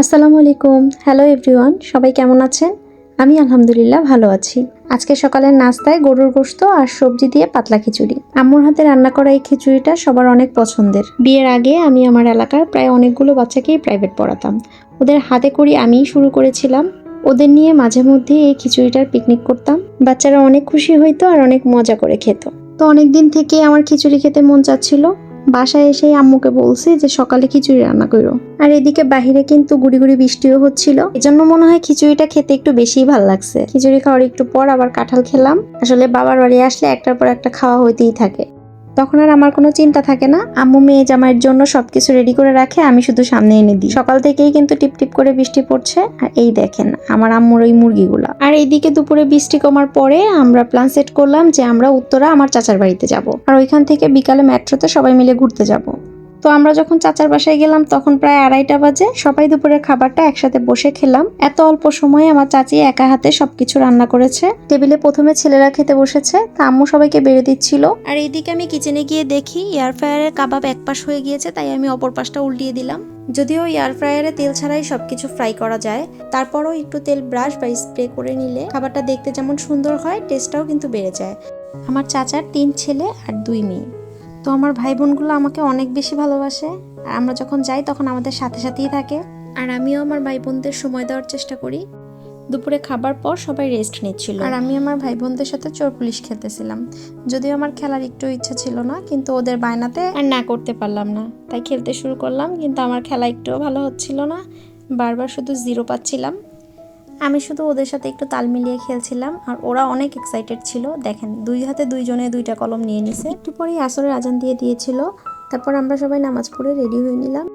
আসসালামু আলাইকুম। Hello everyone, সবাই কেমন আছেন? আমি আলহামদুলিল্লাহ ভালো আছি। আজকে সকালের নাস্তায় গরুর গোশত আর সবজি দিয়ে পাতলা খিচুড়ি। আম্মুর হাতে রান্না করা এই খিচুড়িটা সবার অনেক পছন্দের। বিয়ের আগে আমি আমার এলাকার প্রায় অনেকগুলো বাচ্চাকেই প্রাইভেট পড়াতাম। ওদের হাতে করি আমিই শুরু করেছিলাম। ওদের নিয়ে মাঝে মধ্যে এই খিচুড়িটার পিকনিক করতাম। বাচ্চারা অনেক খুশি হইতো আর অনেক মজা করে খেত। তো অনেকদিন থেকে আমার খিচুড়ি খেতে মন চাচ্ছিল। বাসায় এসে আম্মুকে বলছি যে সকালে খিচুড়ি রান্না করো। আর এদিকে বাহিরে কিন্তু গুড়ি গুড়ি বৃষ্টিও হচ্ছিল, এজন্য মনে হয় খিচুড়িটা খেতে একটু বেশিই ভালো লাগছে। খিচুড়ি খাওয়ার একটু পর আবার কাঁঠাল খেলাম। আসলে বাবার বাড়ি আসলে একটার পর একটা খাওয়া হইতেই থাকে। তখন আর আমার কোনো চিন্তা থাকে না। আম্মু মেয়ে জামাইয়ের জন্য সবকিছু রেডি করে রাখে, আমি শুধু সামনে এনে দিই। সকাল থেকেই কিন্তু টিপ টিপ করে বৃষ্টি পড়ছে। আর এই দেখেন আমার আম্মুর ওই মুরগিগুলা। আর এইদিকে দুপুরে বৃষ্টি কমার পরে আমরা প্ল্যান সেট করলাম যে আমরা উত্তরা আমার চাচার বাড়িতে যাব, আর ওইখান থেকে বিকালে মেট্রোতে সবাই মিলে ঘুরতে যাব। তো আমরা যখন চাচার বাসায় গেলাম তখন প্রায় 2:30 বাজে। সবাই দুপুরের খাবারটা একসাথে বসে খেলাম। এত অল্প সময়ে আমার চাচি একা হাতে সবকিছু রান্না করেছে। টেবিলে প্রথমে ছেলেরা খেতে বসেছে, তা আম্মু সবাইকে বেড়ে দিচ্ছিল। আর এইদিকে আমি কিচেনে গিয়ে দেখি এয়ার ফ্রায়ারের কাবাব এক পাশ হয়ে গিয়েছে, তাই আমি অপর পাশটা উল্টিয়ে দিলাম। যদিও এয়ার ফ্রায়ারে তেল ছাড়াই সবকিছু ফ্রাই করা যায়, তারপরও একটু তেল ব্রাশ বা স্প্রে করে নিলে খাবারটা দেখতে যেমন সুন্দর হয়, টেস্টটাও কিন্তু বেড়ে যায়। আমার চাচার 3 ছেলে আর 2 মেয়ে। তো আমার ভাই বোনগুলো আমাকে অনেক বেশি ভালোবাসে, আর আমরা যখন যাই তখন আমাদের সাথে সাথেই থাকে। আর আমিও আমার ভাই বোনদের সময় দেওয়ার চেষ্টা করি। দুপুরে খাবার পর সবাই রেস্ট নিচ্ছিল, আর আমি আমার ভাই বোনদের সাথে চোর পুলিশ খেলতেছিলাম। যদিও আমার খেলার একটু ইচ্ছা ছিল না, কিন্তু ওদের বায়নাতে আর না করতে পারলাম না, তাই খেলতে শুরু করলাম। কিন্তু আমার খেলা একটুও ভালো হচ্ছিল না, বারবার শুধু 0 পাচ্ছিলাম। আমি শুধু ওদের সাথে একটু তাল মিলিয়ে খেলছিলাম, আর ওরা অনেক এক্সাইটেড ছিল। দেখেন 2 হাতে 2 জনে 2টা কলম নিয়ে নিছে। একটু পরেই আসরের আজান দিয়ে দিয়েছিল। তারপর আমরা সবাই নামাজ পড়ে রেডি হয়ে নিলাম।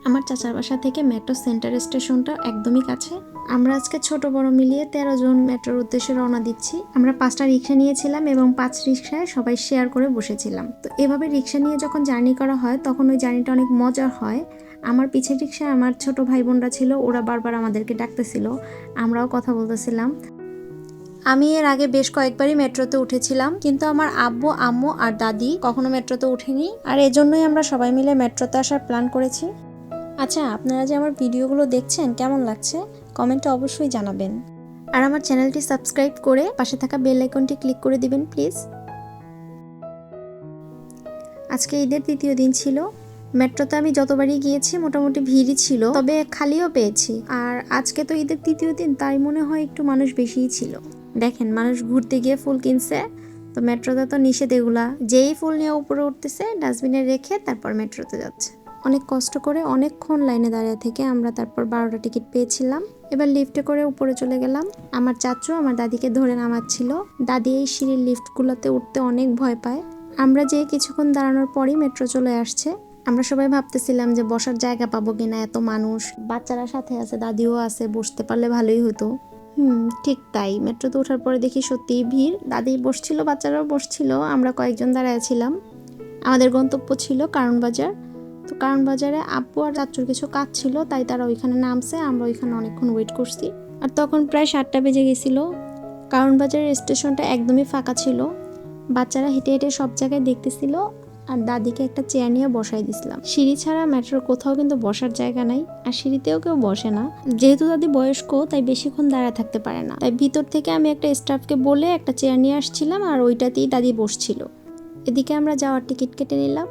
আমার চাচার বাসা থেকে মেট্রো সেন্টার স্টেশনটা একদমই কাছে। আমরা আজকে ছোট বড় মিলিয়ে 13 জন মেট্রোর উদ্দেশ্যে রওনা দিচ্ছি। আমরা 5টা রিক্সা নিয়েছিলাম এবং 5 রিক্সায় সবাই শেয়ার করে বসেছিলাম। তো এভাবে রিক্সা নিয়ে যখন জার্নি করা হয় তখন ওই জার্নিটা অনেক মজার হয়। আমার পিছের রিক্সায় আমার ছোট ভাই বোনরা ছিল, ওরা বারবার আমাদেরকে ডাকতেছিল, আমরাও কথা বলতেছিলাম। আমি এর আগে বেশ কয়েকবারই মেট্রোতে উঠেছিলাম, কিন্তু আমার আব্বু আম্মু আর দাদি কখনো মেট্রোতে উঠেনি, আর এজন্যই আমরা সবাই মিলে মেট্রোতে আসার প্ল্যান করেছি। আচ্ছা, আপনারা যে আমার ভিডিওগুলো দেখছেন কেমন লাগছে কমেন্টে অবশ্যই জানাবেন, আর আমার চ্যানেলটি সাবস্ক্রাইব করে পাশে থাকা বেল আইকনটি ক্লিক করে দিবেন প্লিজ। আজকে ঈদের 3য় দিন ছিল। মেট্রোতে আমি যতবারই গিয়েছি মোটামুটি ভিড়ই ছিল, তবে খালিও পেয়েছি। আর আজকে তো ঈদের 3য় দিন, তাই মনে হয় একটু মানুষ বেশিই ছিল। দেখেন মানুষ ঘুরতে গিয়ে ফুল কিনছে। তো মেট্রোতে তো নিষেধ এগুলা, যেই ফুল নিয়ে উপরে উঠতেছে ডাস্টবিনে রেখে তারপর মেট্রোতে যাচ্ছে। অনেক কষ্ট করে অনেকক্ষণ লাইনে দাঁড়িয়ে থেকে আমরা তারপর 12টা টিকিট পেয়েছিলাম। এবার লিফটে করে উপরে চলে গেলাম। আমার চাচু আমার দাদিকে ধরে নামাচ্ছিল। দাদি এই সিঁড়ির লিফটগুলোতে উঠতে অনেক ভয় পায়। আমরা যে কিছুক্ষণ দাঁড়ানোর পরই মেট্রো চলে আসছে। আমরা সবাই ভাবতেছিলাম যে বসার জায়গা পাবো কিনা, এত মানুষ, বাচ্চারা সাথে আছে, দাদিও আছে, বসতে পারলে ভালোই হতো। ঠিক তাই, মেট্রোতে ওঠার পরে দেখি সত্যিই ভিড়। দাদি বসছিল, বাচ্চারাও বসছিল, আমরা কয়েকজন দাঁড়াইছিলাম। আমাদের গন্তব্য ছিল কারণ বাজার। তো কারণ বাজারে আব্বু আর চাচুর কিছু কাজ ছিল, তাই তারা ওইখানে নামছে। আমরা ওইখানে অনেকক্ষণ ওয়েট করছি, আর তখন প্রায় 7টা বেজে গেছিল। কারণ বাজারের স্টেশনটা একদমই ফাঁকা ছিল। বাচ্চারা হেঁটে হেঁটে সব জায়গায় দেখতেছিল, আর দাদিকে একটা চেয়ার নিয়ে বসাই দিছিলাম। সিঁড়ি ছাড়া মেট্রোর কোথাও কিন্তু বসার জায়গা নাই, আর সিঁড়িতেও কেউ বসে না। যেহেতু দাদি বয়স্ক, তাই বেশিক্ষণ দাঁড়ায় থাকতে পারে না, তাই ভিতর থেকে আমি একটা স্টাফকে বলে একটা চেয়ার নিয়ে আসছিলাম, আর ওইটাতেই দাদি বসছিল। এদিকে আমরা যাওয়ার টিকিট কেটে নিলাম।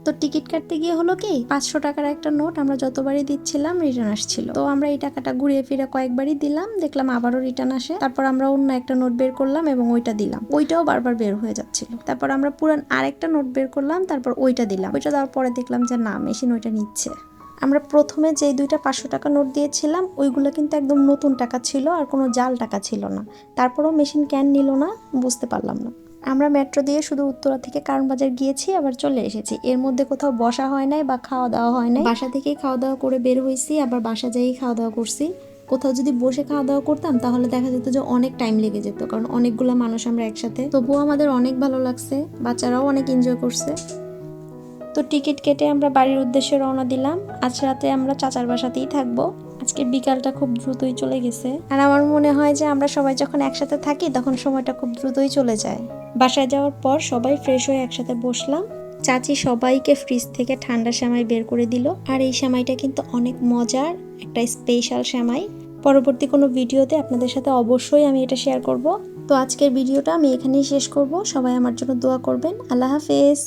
তো টিকিট কাটতে গিয়ে হলো কি, 500 টাকার একটা নোট আমরা যতবারই দিচ্ছিলাম রিটার্ন আসছিল। তো আমরা এই টাকাটা ঘুরিয়ে ফিরে কয়েকবারই দিলাম, দেখলাম আবারও রিটার্ন আসে। তারপর আমরা অন্য একটা নোট বের করলাম এবং ওইটা দিলাম, ওইটাও বারবার বের হয়ে যাচ্ছিল। তারপর আমরা পুরান আরেকটা নোট বের করলাম, তারপর ওইটা দিলাম। ওইটা দেওয়ার পরে দেখলাম যে না, মেশিন ওইটা নিচ্ছে। আমরা প্রথমে যে 2টা 500 টাকা নোট দিয়েছিলাম ওইগুলো কিন্তু একদম নতুন টাকা ছিল, আর কোনো জাল টাকা ছিল না। তারপরও মেশিন কেন নিল না বুঝতে পারলাম না। আমরা মেট্রো দিয়ে শুধু উত্তরা থেকে কারণ বাজার গিয়েছি, আবার চলে এসেছি। এর মধ্যে কোথাও বসা হয় নাই বা খাওয়া দাওয়া হয় নাই। বাসা থেকেই খাওয়া দাওয়া করে বের হয়েছি, আবার বাসা যেয়েই খাওয়া দাওয়া করছি। কোথাও যদি বসে খাওয়া দাওয়া করতাম তাহলে দেখা যেত যে অনেক টাইম লেগে যেত, কারণ অনেকগুলো মানুষ আমরা একসাথে। তবুও আমাদের অনেক ভালো লাগছে, বাচ্চারাও অনেক এনজয় করছে। তো টিকিট কেটে আমরা বাড়ির উদ্দেশ্যে রওনা দিলাম। আজ রাতে আমরা চাচার বাসাতেই থাকবো। আজকে বিকালটা খুব দ্রুতই চলে গেছে, আর আমার মনে হয় যে আমরা সবাই যখন একসাথে থাকি তখন সময়টা খুব দ্রুতই চলে যায়। বাসায় যাওয়ার পর সবাই ফ্রেশ হয়ে একসাথে বসলাম, চাচি সবাইকে ফ্রিজ থেকে ঠান্ডা সেমাই বের করে দিল। আর এই সেমাইটা কিন্তু অনেক মজার, একটা স্পেশাল সেমাই। পরবর্তী কোনো ভিডিওতে আপনাদের সাথে অবশ্যই আমি এটা শেয়ার করব। তো আজকের ভিডিওটা আমি এখানেই শেষ করব। সবাই আমার জন্য দোয়া করবেন। আল্লাহ হাফেজ।